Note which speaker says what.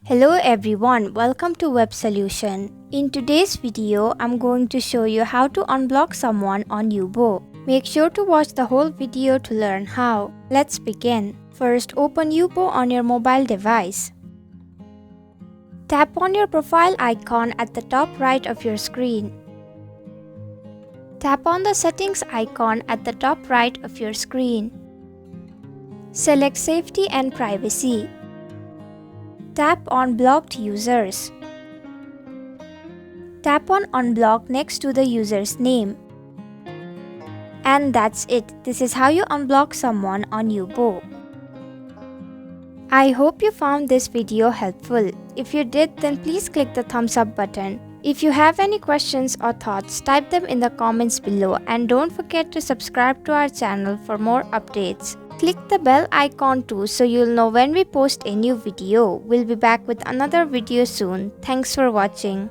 Speaker 1: Hello everyone, welcome to Web Solution. In today's video, I'm going to show you how to unblock someone on Yubo. Make sure to watch the whole video to learn how. Let's begin. First, open Yubo on your mobile device. Tap on your profile icon at the top right of your screen. Tap on the settings icon at the top right of your screen. Select Safety and Privacy. Tap on Blocked Users. Tap on Unblock next to the user's name. And that's it. This is how you unblock someone on Yubo. I hope you found this video helpful. If you did, then please click the thumbs up button. If you have any questions or thoughts, type them in the comments below and don't forget to subscribe to our channel for more updates. Click the bell icon too so you'll know when we post a new video. We'll be back with another video soon. Thanks for watching.